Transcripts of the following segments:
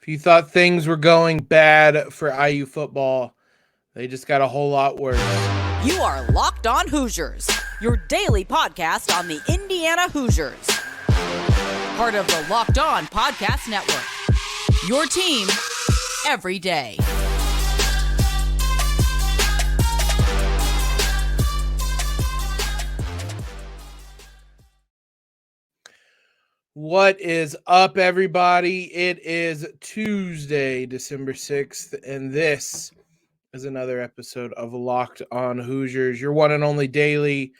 If you thought things were going bad for IU football, they just got a whole lot worse. You are Locked On Hoosiers, your daily podcast on the Indiana Hoosiers. Part of the Locked On Podcast Network. Your team every day. What is up, everybody? It is Tuesday, December 6th, and this is another episode of Locked On Hoosiers, your one and only daily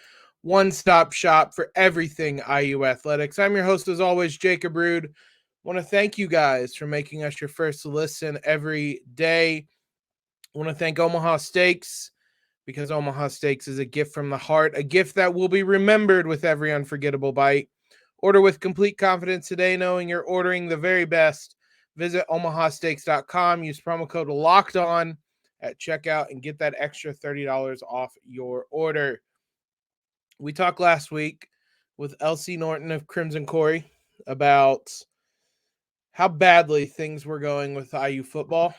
one-stop shop for everything IU athletics. I'm your host, as always, Jacob Rude. I want to thank you guys for making us your first listen every day. I want to thank Omaha Steaks, because Omaha Steaks is a gift from the heart, a gift that will be remembered with every unforgettable bite. Order with complete confidence today, knowing you're ordering the very best. Visit omahasteaks.com. Use promo code LOCKEDON at checkout and get that extra $30 off your order. We talked last week with Elsie Norton of Crimson Corey about how badly things were going with IU football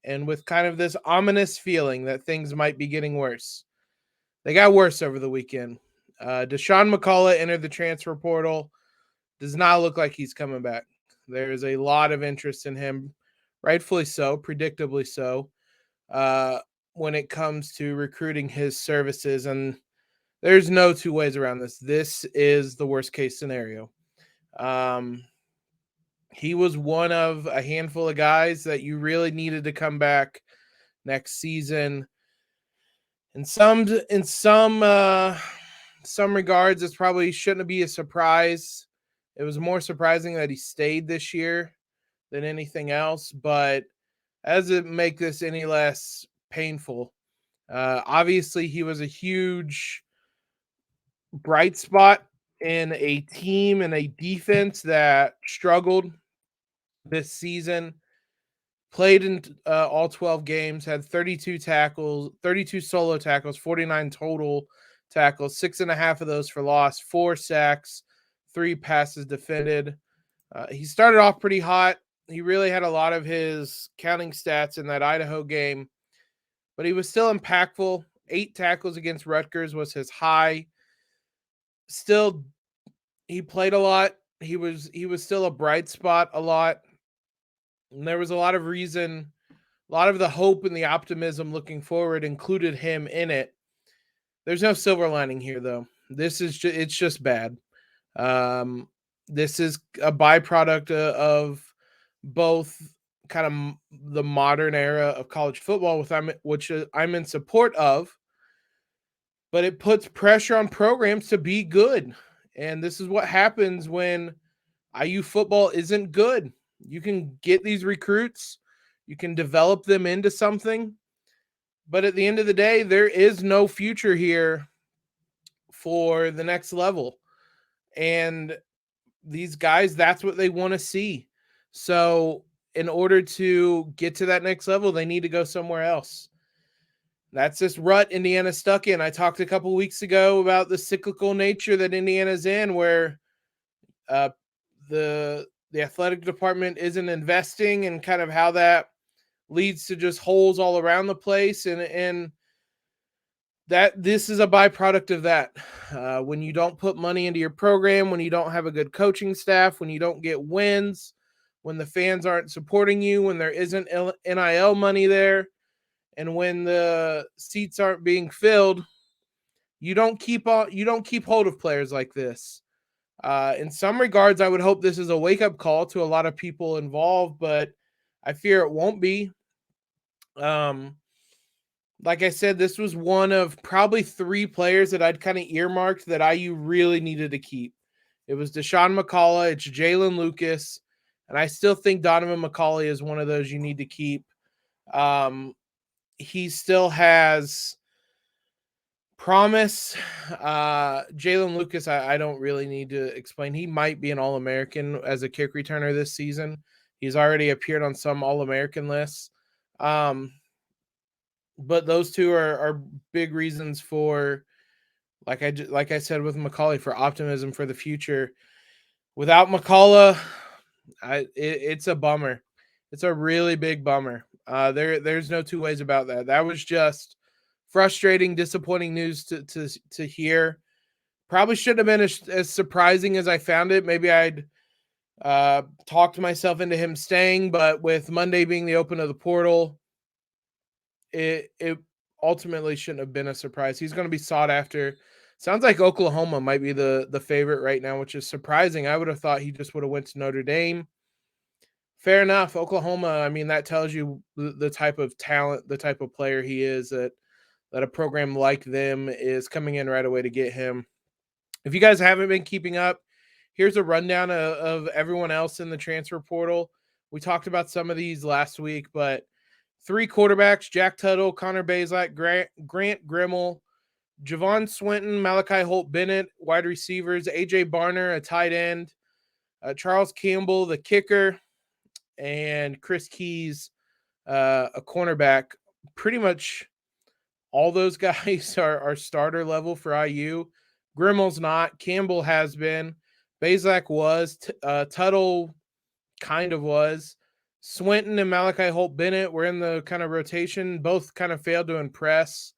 and with kind of this ominous feeling that things might be getting worse. They got worse over the weekend. Dasan McCullough entered the transfer portal. Does not look like he's coming back. There is a lot of interest in him, rightfully so, predictably so, when it comes to recruiting his services. And there's no two ways around this. This is the worst case scenario. He was one of a handful of guys that you really needed to come back next season. In some regards, this probably shouldn't be a surprise. It was more surprising that he stayed this year than anything else, but as it make this any less painful, obviously he was a huge bright spot in a team and a defense that struggled this season. Played in all 12 games, had 32 tackles, 32 solo tackles, 49 total tackles, 6.5 of those for loss, 4 sacks, 3 passes defended. He started off pretty hot. He really had a lot of his counting stats in that Idaho game, but he was still impactful. 8 tackles against Rutgers was his high. Still, he played a lot. He was still a bright spot a lot. And there was a lot of reason, a lot of the hope and the optimism looking forward included him in it. There's no silver lining here, though. It's just bad. This is a byproduct of both kind of the modern era of college football, which I'm in support of, but it puts pressure on programs to be good. And this is what happens when IU football isn't good. You can get these recruits, you can develop them into something, but at the end of the day, there is no future here for the next level. And these guys, that's what they want to see. So in order to get to that next level, they need to go somewhere else. That's this rut Indiana's stuck in. I talked a couple weeks ago about the cyclical nature that Indiana's in, where the athletic department isn't investing, and kind of how that leads to just holes all around the place. And that this is a byproduct of that. When you don't put money into your program, when you don't have a good coaching staff, when you don't get wins, when the fans aren't supporting you, when there isn't NIL money there, and when the seats aren't being filled, you don't keep hold of players like this. In some regards, I would hope this is a wake-up call to a lot of people involved, but I fear it won't be. Like I said, this was one of probably 3 players that I'd kind of earmarked that IU really needed to keep. It was Dasan McCullough, it's Jalen Lucas, and I still think Donovan McCauley is one of those you need to keep. He still has promise. Jalen Lucas, I don't really need to explain. He might be an All-American as a kick returner this season. He's already appeared on some All-American lists. But those two are big reasons for, like I said with McCauley, for optimism for the future. Without McCullough, it's a bummer. It's a really big bummer. There's no two ways about that. That was just frustrating, disappointing news to hear. Probably shouldn't have been as surprising as I found it. Maybe I'd talked myself into him staying, but with Monday being the open of the portal, it ultimately shouldn't have been a surprise. He's going to be sought after. Sounds like Oklahoma might be the favorite right now, which is surprising. I would have thought he just would have went to Notre Dame. Fair enough. Oklahoma, I mean, that tells you the type of talent, the type of player he is, that a program like them is coming in right away to get him. If you guys haven't been keeping up, here's a rundown of everyone else in the transfer portal. We talked about some of these last week, but 3 quarterbacks: Jack Tuttle, Connor Bazelak, Grant Grimmel, Javon Swinton, Malachi Holt-Bennett. Wide receivers: A.J. Barner, a tight end, Charles Campbell, the kicker, and Chris Keys, a cornerback. Pretty much all those guys are starter level for IU. Grimmel's not. Campbell has been. Bazelak was. Tuttle kind of was. Swinton and Malachi Holt-Bennett were in the kind of rotation. Both kind of failed to impress.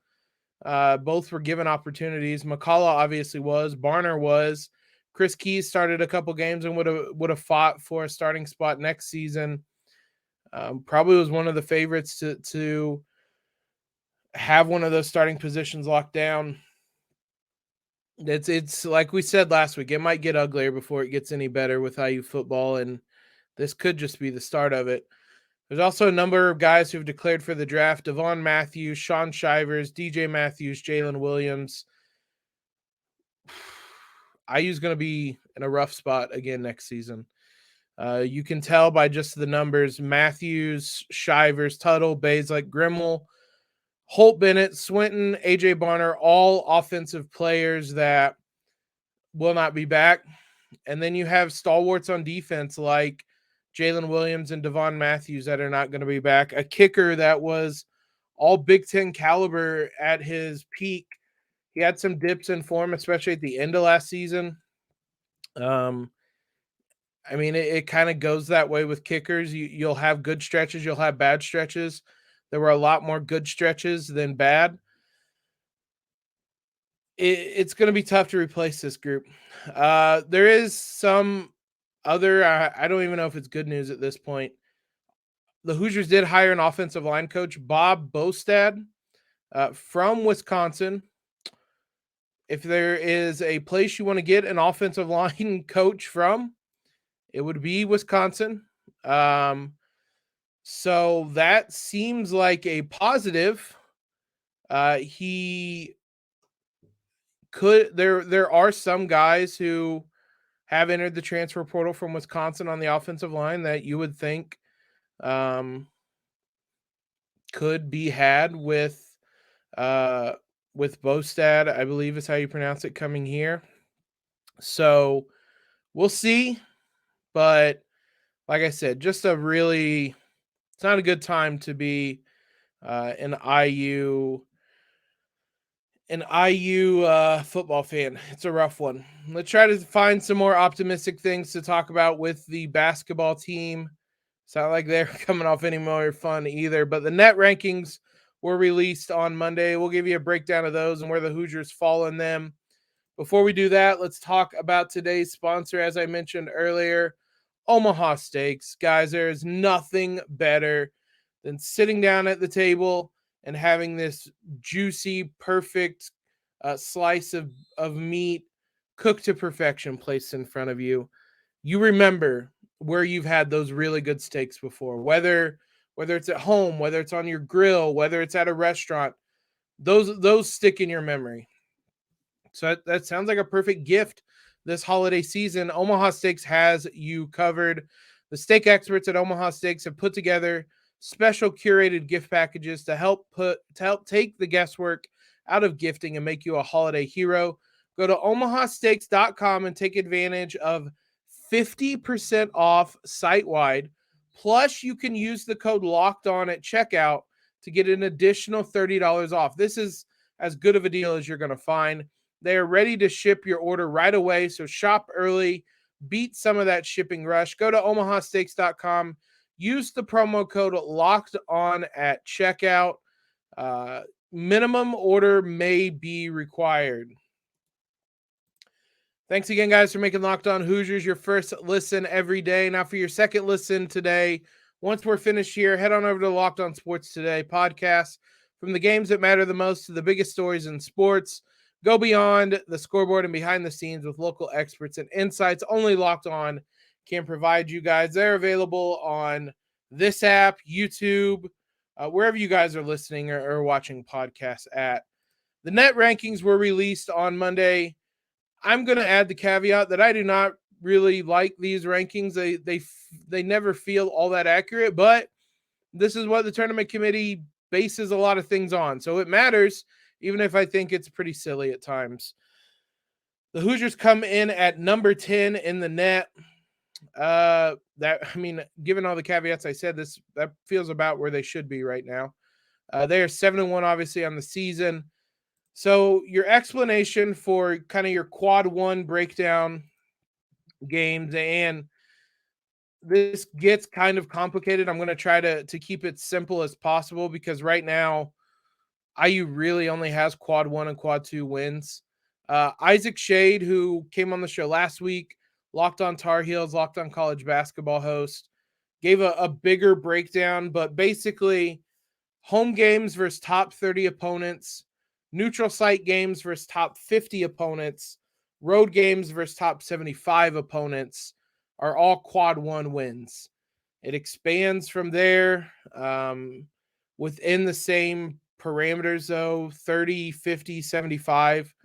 Both were given opportunities. McCullough obviously was. Barner was. Chris Keys started a couple games and would have fought for a starting spot next season. Probably was one of the favorites to have one of those starting positions locked down. It's like we said last week, it might get uglier before it gets any better with IU football, and this could just be the start of it. There's also a number of guys who've declared for the draft: Devon Matthews, Sean Shivers, DJ Matthews, Jalen Williams. IU's going to be in a rough spot again next season. You can tell by just the numbers: Matthews, Shivers, Tuttle, Bazelak, Grimmel, Holt-Bennett, Swinton, A.J. Barner, all offensive players that will not be back. And then you have stalwarts on defense like Jalen Williams and Devon Matthews that are not going to be back. A kicker that was all Big Ten caliber at his peak. He had some dips in form, especially at the end of last season. I mean, it kind of goes that way with kickers. You'll have good stretches, you'll have bad stretches. There were a lot more good stretches than bad. It's going to be tough to replace this group. There is some other, I don't even know if it's good news at this point. The Hoosiers did hire an offensive line coach, Bob Bostad, from Wisconsin. If there is a place you want to get an offensive line coach from, it would be Wisconsin. So that seems like a positive. He could, there are some guys who have entered the transfer portal from Wisconsin on the offensive line that you would think could be had with Bostad, I believe is how you pronounce it, coming here. So we'll see. But like I said, just it's not a good time to be an IU football fan. It's a rough one. Let's try to find some more optimistic things to talk about with the basketball team. It's not like they're coming off any more fun either, but the net rankings were released on Monday. We'll give you a breakdown of those and where the Hoosiers fall in them. Before we do that, let's talk about today's sponsor. As I mentioned earlier, Omaha Steaks. Guys, there is nothing better than sitting down at the table and having this juicy, perfect slice of meat cooked to perfection placed in front of you. You remember where you've had those really good steaks before, whether it's at home, whether it's on your grill, whether it's at a restaurant. Those stick in your memory. So that sounds like a perfect gift this holiday season. Omaha Steaks has you covered. The steak experts at Omaha Steaks have put together special curated gift packages to help take the guesswork out of gifting and make you a holiday hero. Go to omahasteaks.com and take advantage of 50% off site-wide. Plus, you can use the code LOCKEDON at checkout to get an additional $30 off. This is as good of a deal as you're going to find. They are ready to ship your order right away, so shop early. Beat some of that shipping rush. Go to omahasteaks.com. Use the promo code locked on at checkout. Minimum order may be required. Thanks again, guys, for making Locked On Hoosiers your first listen every day. Now, for your second listen today, once we're finished here, head on over to Locked On Sports Today podcast. From the games that matter the most to the biggest stories in sports, go beyond the scoreboard and behind the scenes with local experts and insights only Locked On can provide you guys. They're available on this app, YouTube, wherever you guys are listening or watching podcasts at. The net rankings were released on Monday. I'm going to add the caveat that I do not really like these rankings. They never feel all that accurate, but this is what the tournament committee bases a lot of things on. So it matters, even if I think it's pretty silly at times. The Hoosiers come in at number 10 in the net. Given all the caveats I said, that feels about where they should be right now. They are 7-1, obviously, on the season. So your explanation for kind of your quad one breakdown games, and this gets kind of complicated. I'm going to try to keep it simple as possible because right now IU really only has quad one and quad two wins. Isaac Shade, who came on the show last week, Locked On Tar Heels, Locked On College Basketball host, gave a bigger breakdown, but basically home games versus top 30 opponents, neutral site games versus top 50 opponents, road games versus top 75 opponents are all quad one wins. It expands from there within the same parameters, though, 30, 50, 75,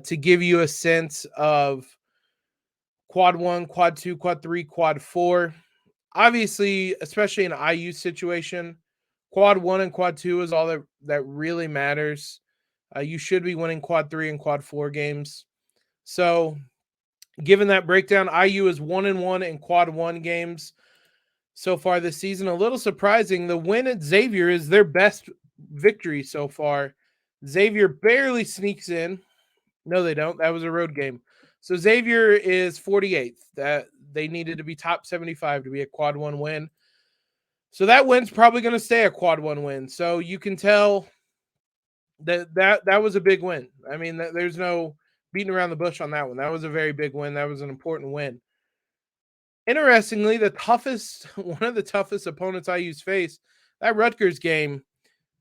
to give you a sense of quad one, quad two, quad three, quad four. Obviously, especially in IU situation, quad one and quad two is all that really matters. You should be winning quad three and quad four games. So, given that breakdown, IU is 1-1 in quad one games so far this season. A little surprising. The win at Xavier is their best victory so far. Xavier barely sneaks in. No, they don't. That was a road game. So Xavier is 48th. That they needed to be top 75 to be a quad one win. So that win's probably going to stay a quad one win. So you can tell that was a big win. I mean, there's no beating around the bush on that one. That was a very big win. That was an important win. Interestingly, one of the toughest opponents IU's faced, that Rutgers game,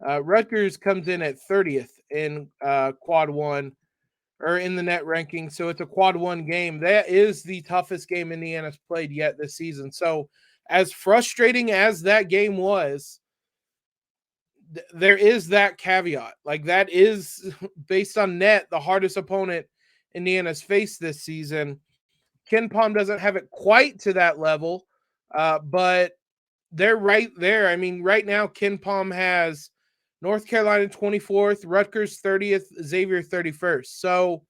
Rutgers comes in at 30th in quad one or in the net ranking. So it's a quad one game. That is the toughest game Indiana's played yet this season. So as frustrating as that game was, there is that caveat. Like, that is, based on net, the hardest opponent Indiana's faced this season. Ken Palm doesn't have it quite to that level, but they're right there. I mean, right now, Ken Palm has North Carolina 24th, Rutgers 30th, Xavier 31st. So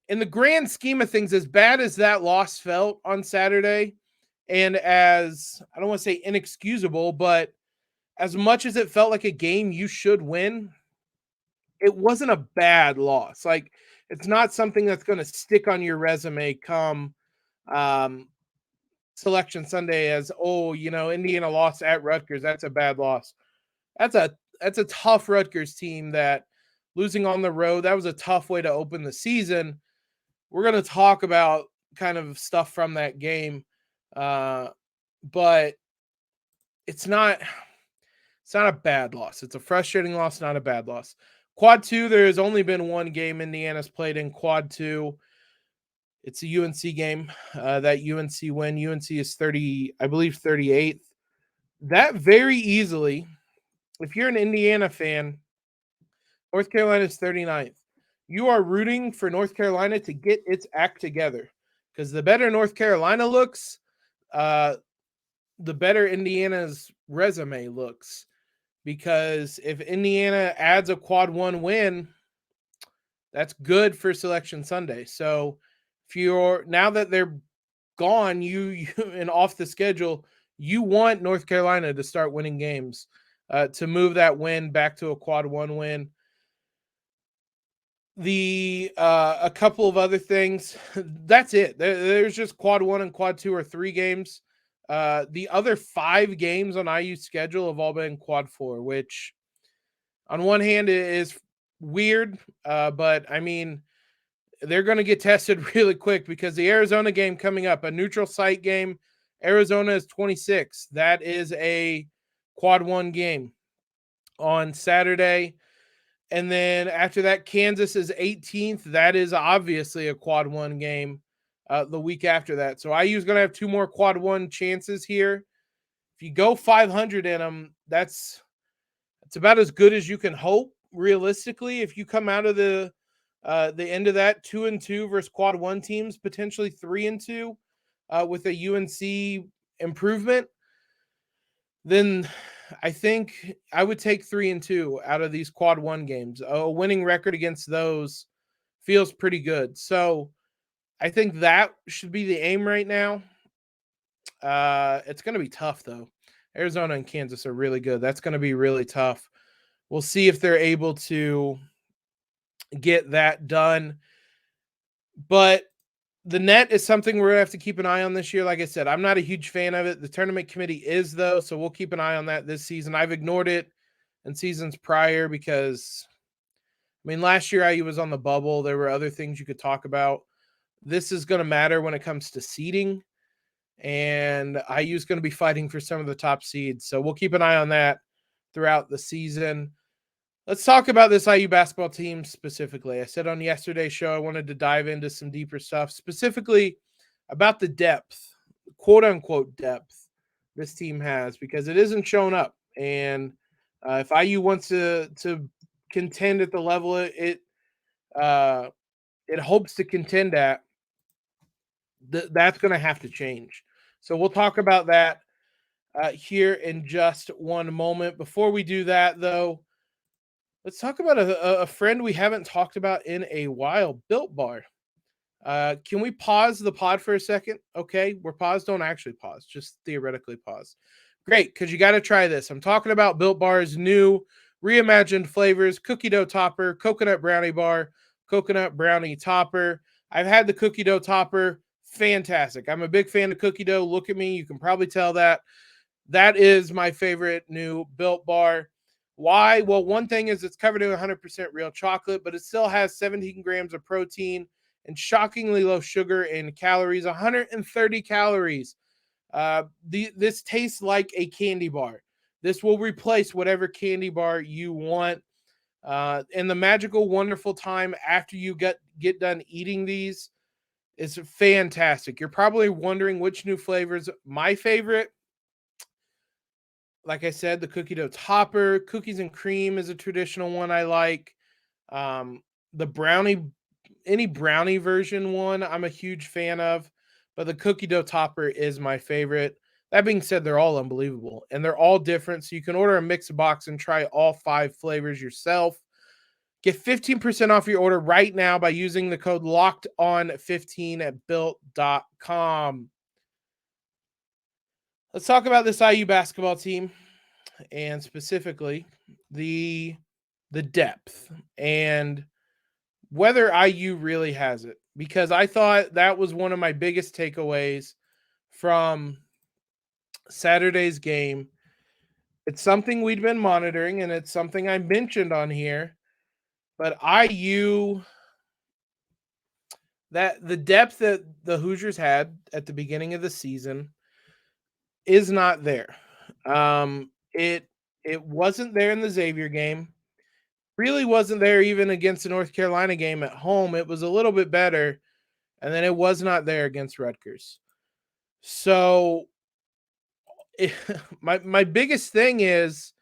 in the grand scheme of things, as bad as that loss felt on Saturday, and as, I don't want to say inexcusable, but as much as it felt like a game you should win, it wasn't a bad loss. Like, it's not something that's going to stick on your resume come Selection Sunday as, Indiana lost at Rutgers. That's a bad loss. That's a tough Rutgers team that losing on the road, that was a tough way to open the season. We're going to talk about kind of stuff from that game, but it's not a bad loss. It's a frustrating loss, not a bad loss. Quad two, there has only been one game Indiana's played in quad two. It's a UNC game. That UNC win. UNC is 38th. That very easily, if you're an Indiana fan, North Carolina is 39th. You are rooting for North Carolina to get its act together, because the better North Carolina looks, the better Indiana's resume looks. Because if Indiana adds a quad one win, that's good for Selection Sunday. So now that they're gone, you and off the schedule, you want North Carolina to start winning games, to move that win back to a quad one win. A couple of other things. That's it. There's just quad one and quad two or three games. The other 5 games on IU's schedule have all been quad 4, which on one hand is weird, but I mean, they're going to get tested really quick because the Arizona game coming up, a neutral site game, Arizona is 26. That is a quad 1 game on Saturday. And then after that, Kansas is 18th. That is obviously a quad 1 game the week after that. So IU is going to have 2 more quad 1 chances here. If you go 500 in them, that's about as good as you can hope realistically. If you come out of the end of that 2-2 versus quad 1 teams, potentially 3-2 with a UNC improvement, then I think I would take 3-2 out of these quad 1 games. A winning record against those feels pretty good. So I think that should be the aim right now. It's going to be tough though. Arizona and Kansas are really good. That's going to be really tough. We'll see if they're able to get that done. But the net is something we're going to have to keep an eye on this year. Like I said, I'm not a huge fan of it. The tournament committee is, though, so we'll keep an eye on that this season. I've ignored it in seasons prior because, I mean, last year IU was on the bubble. There were other things you could talk about. This is going to matter when it comes to seeding, and IU is going to be fighting for some of the top seeds. So we'll keep an eye on that throughout the season. Let's talk about this IU basketball team specifically. I said on yesterday's show I wanted to dive into some deeper stuff, specifically about the depth, quote-unquote depth, this team has, because it isn't showing up. And if IU wants to contend at the level it hopes to contend at, that's going to have to change. So we'll talk about that here in just one moment. Before we do that, though, let's talk about a friend we haven't talked about in a while, Built Bar. Can we pause the pod for a second? Okay, we're paused. Don't actually pause, just theoretically pause. Great, because you got to try this. I'm talking about Built Bar's new reimagined flavors, cookie dough topper, coconut brownie bar, coconut brownie topper. I've had the cookie dough topper. Fantastic. I'm a big fan of cookie dough. Look at me. You can probably tell that. That is my favorite new Built Bar. Why? Well, one thing is it's covered in 100% real chocolate, but it still has 17 grams of protein and shockingly low sugar and calories, 130 calories. This tastes like a candy bar. This will replace whatever candy bar you want. And the magical, wonderful time after you get done eating these is fantastic. You're probably wondering which new flavors. My favorite, like I said, the cookie dough topper. Cookies and cream is a traditional one I like. The brownie, any brownie version one, I'm a huge fan of. But the cookie dough topper is my favorite. That being said, they're all unbelievable. And they're all different. So you can order a mix box and try all 5 flavors yourself. Get 15% off your order right now by using the code LOCKEDON15 at built.com. Let's talk about this IU basketball team and specifically the depth and whether IU really has it, because I thought that was one of my biggest takeaways from Saturday's game. It's something we'd been monitoring, and it's something I mentioned on here, but IU, that the depth that the Hoosiers had at the beginning of the season is not there. It wasn't there in the Xavier game. Really wasn't there even against the North Carolina game at home. It was a little bit better, and then it was not there against Rutgers. So my biggest thing is,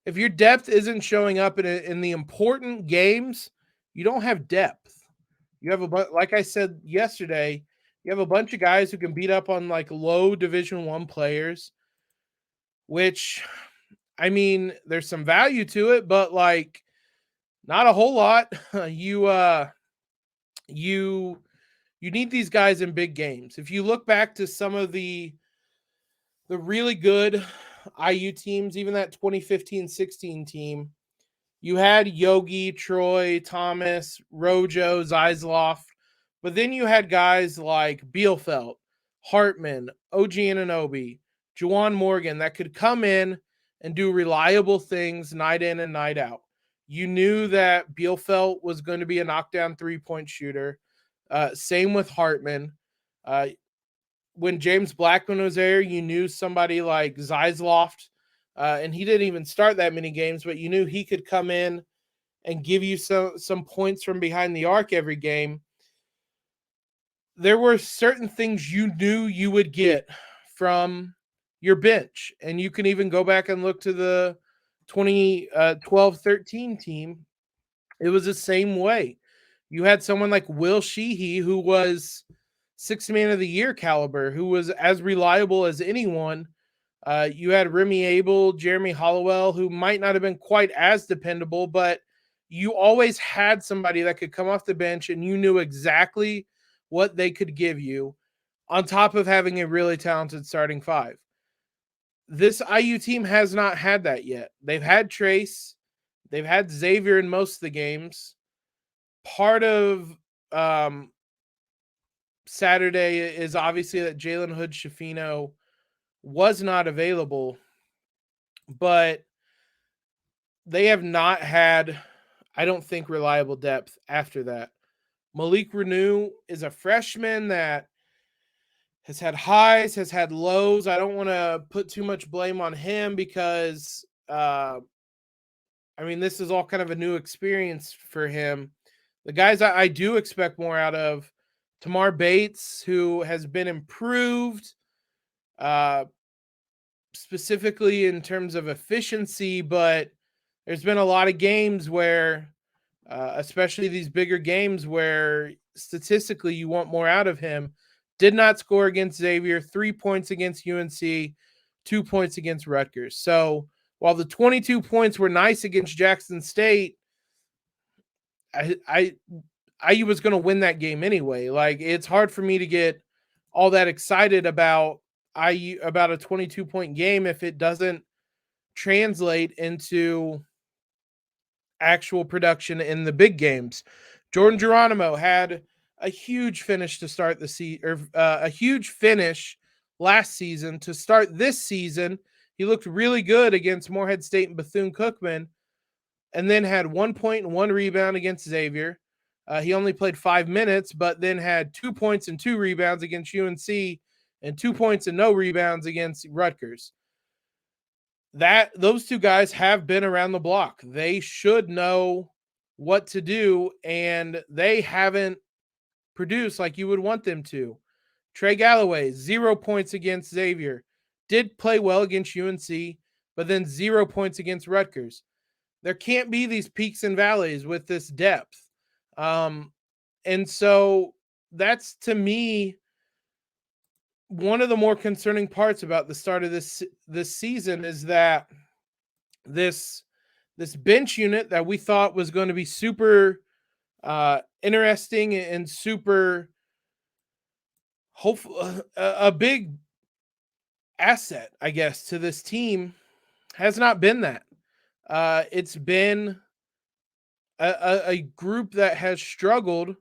if your depth isn't showing up in the important games, you don't have depth. You have like I said yesterday, you have a bunch of guys who can beat up on like low Division I players, which, I mean, there's some value to it, but like not a whole lot. You need these guys in big games. If you look back to some of the really good IU teams, even that 2015-16 team, you had Yogi, Troy, Thomas, Rojo, Zeisloff, but then you had guys like Bielfeldt, Hartman, OG Anunoby, Juwan Morgan that could come in and do reliable things night in and night out. You knew that Bielfeldt was going to be a knockdown three-point shooter. Same with Hartman. When James Blackman was there, you knew somebody like Zeisloft, and he didn't even start that many games, but you knew he could come in and give you some points from behind the arc every game. There were certain things you knew you would get from your bench, and you can even go back and look to the 2012-13 team. It was the same way. You had someone like Will Sheehy, who was sixth man of the year caliber, who was as reliable as anyone. You had Remy Abel, Jeremy Hollowell, who might not have been quite as dependable, but you always had somebody that could come off the bench and you knew exactly what they could give you, on top of having a really talented starting five. This IU team has not had that yet. They've had Trace. They've had Xavier in most of the games. Part of Saturday is obviously that Jalen Hood-Schifino was not available, but they have not had, I don't think, reliable depth after that. Malik Renew is a freshman that has had highs, has had lows. I don't want to put too much blame on him because, this is all kind of a new experience for him. The guys I do expect more out of, Tamar Bates, who has been improved, specifically in terms of efficiency, but there's been a lot of games where, especially these bigger games where statistically you want more out of him, did not score against Xavier, 3 points against UNC, 2 points against Rutgers. So while the 22 points were nice against Jackson State, IU was going to win that game anyway. Like, it's hard for me to get all that excited about IU, about a 22-point game, if it doesn't translate into actual production in the big games. Jordan Geronimo had a huge finish to start the season, or a huge finish last season to start this season. He looked really good against Morehead State and Bethune-Cookman, and then had 1 point and 1 rebound against Xavier. He only played 5 minutes, but then had 2 points and 2 rebounds against UNC and 2 points and no rebounds against Rutgers. Those two guys have been around the block. They should know what to do, and they haven't produced like you would want them to. Trey Galloway, 0 points against Xavier. Did play well against UNC, but then 0 points against Rutgers. There can't be these peaks and valleys with this depth. And so that's, to me, one of the more concerning parts about the start of this season is that this bench unit that we thought was going to be super interesting and super hopeful, a big asset, I guess, to this team, has not been that. It's been a group that has struggled,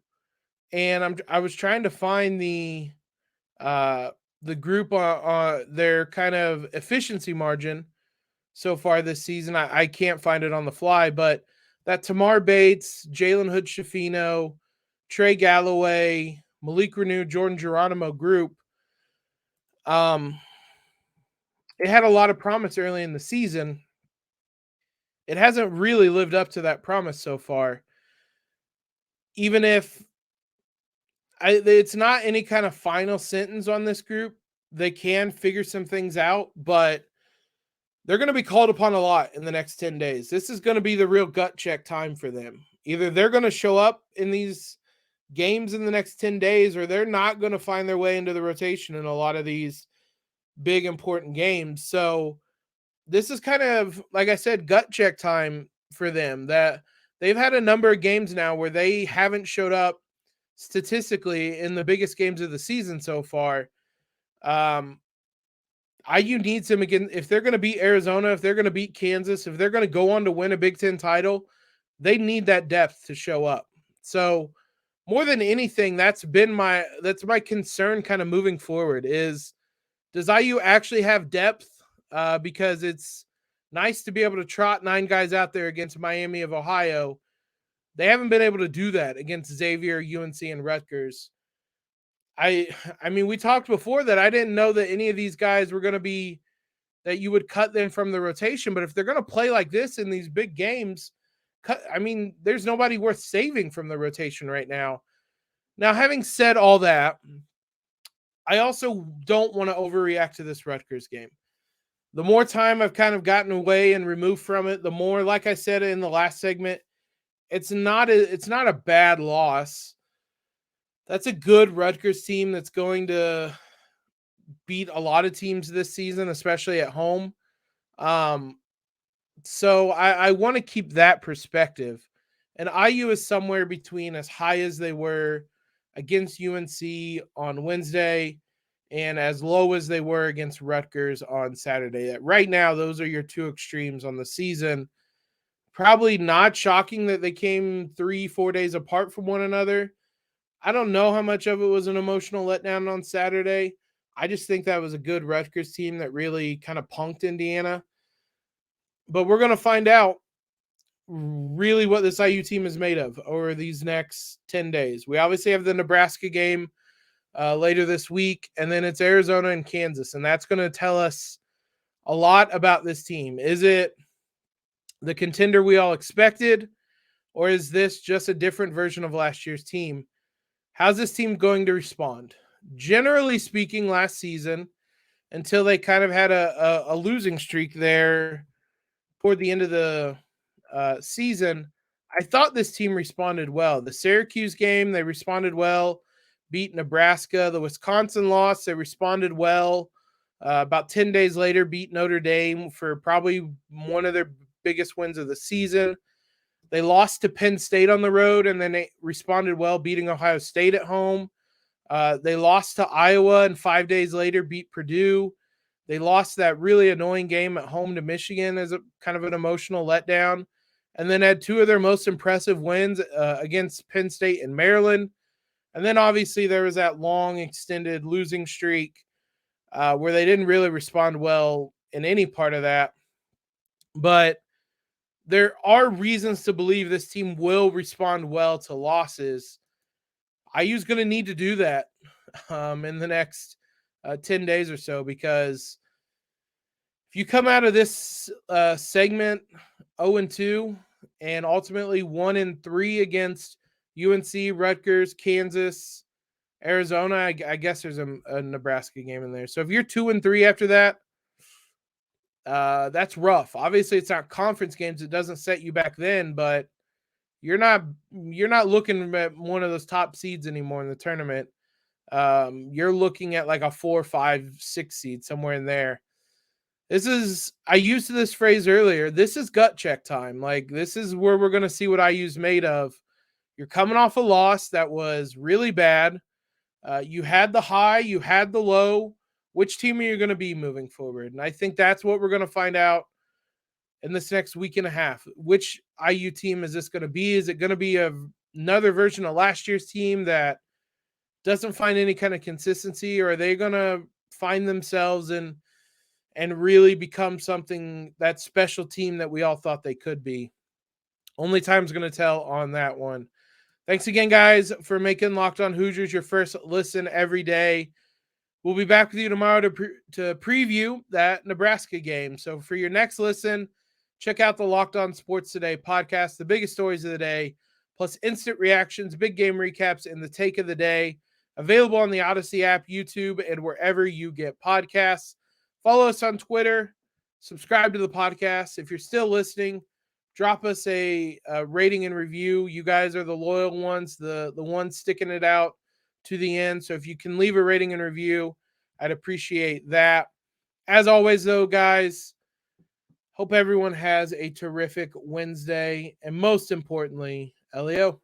and I was trying to find the group on their kind of efficiency margin so far this season. I can't find it on the fly, but that Tamar Bates, Jalen Hood-Schifino, Trey Galloway, Malik Renew, Jordan Geronimo group, it had a lot of promise early in the season. It hasn't really lived up to that promise so far. Even if it's not any kind of final sentence on this group, they can figure some things out, but they're going to be called upon a lot in the next 10 days. This is going to be the real gut check time for them. Either they're going to show up in these games in the next 10 days, or they're not going to find their way into the rotation in a lot of these big, important games. So this is kind of, like I said, gut check time for them. That they've had a number of games now where they haven't showed up statistically in the biggest games of the season so far. IU needs them again. If they're going to beat Arizona, if they're going to beat Kansas, if they're going to go on to win a Big Ten title, they need that depth to show up. So more than anything, that's my concern kind of moving forward, is Does IU actually have depth? Because it's nice to be able to trot 9 guys out there against Miami of Ohio. They haven't been able to do that against Xavier, UNC, and Rutgers. I mean, we talked before that I didn't know that any of these guys were going to be that you would cut them from the rotation. But if they're going to play like this in these big games, there's nobody worth saving from the rotation right now. Now, having said all that, I also don't want to overreact to this Rutgers game. The more time I've kind of gotten away and removed from it, the more, like I said in the last segment, it's not a bad loss. That's a good Rutgers team that's going to beat a lot of teams this season, especially at home. So I want to keep that perspective. And IU is somewhere between as high as they were against UNC on Wednesday and as low as they were against Rutgers on Saturday. Right now, those are your two extremes on the season. Probably not shocking that they came 3-4 days apart from one another. I don't know how much of it was an emotional letdown on Saturday. I just think that was a good Rutgers team that really kind of punked Indiana. But we're going to find out really what this IU team is made of over these next 10 days. We obviously have the Nebraska game later this week, and then it's Arizona and Kansas, and that's going to tell us a lot about this team. Is it the contender we all expected, or is this just a different version of last year's team? How's this team going to respond? Generally speaking, last season, until they kind of had a losing streak there toward the end of the season, I thought this team responded well. The Syracuse game, they responded well, beat Nebraska. The Wisconsin loss, they responded well. About 10 days later, beat Notre Dame for probably one of their biggest wins of the season. They lost to Penn State on the road, and then they responded well, beating Ohio State at home. They lost to Iowa, and 5 days later beat Purdue. They lost that really annoying game at home to Michigan as a kind of an emotional letdown, and then had two of their most impressive wins against Penn State and Maryland. And then obviously there was that long extended losing streak where they didn't really respond well in any part of that. But there are reasons to believe this team will respond well to losses. IU's going to need to do that in the next 10 days or so, because if you come out of this segment 0-2 and ultimately 1-3 against UNC, Rutgers, Kansas, Arizona, I guess there's a Nebraska game in there. So if you're 2-3 after that, that's rough. Obviously, it's not conference games. It doesn't set you back then, but you're not looking at one of those top seeds anymore in the tournament. You're looking at like a 4, 5, 6 seed, somewhere in there. I used this phrase earlier. This is gut check time. Like, this is where we're going to see what IU's made of. You're coming off a loss that was really bad. You had the high, you had the low. Which team are you going to be moving forward? And I think that's what we're going to find out in this next week and a half. Which IU team is this going to be? Is it going to be another version of last year's team that doesn't find any kind of consistency, or are they going to find themselves and really become something, that special team that we all thought they could be? Only time's going to tell on that one. Thanks again, guys, for making Locked On Hoosiers your first listen every day. We'll be back with you tomorrow to preview that Nebraska game. So for your next listen, check out the Locked On Sports Today podcast, the biggest stories of the day, plus instant reactions, big game recaps, and the take of the day. Available on the Odyssey app, YouTube, and wherever you get podcasts. Follow us on Twitter. Subscribe to the podcast. If you're still listening, drop us a rating and review. You guys are the loyal ones, the ones sticking it out to the end. So if you can leave a rating and review, I'd appreciate that. As always, though, guys, hope everyone has a terrific Wednesday. And most importantly, Elio.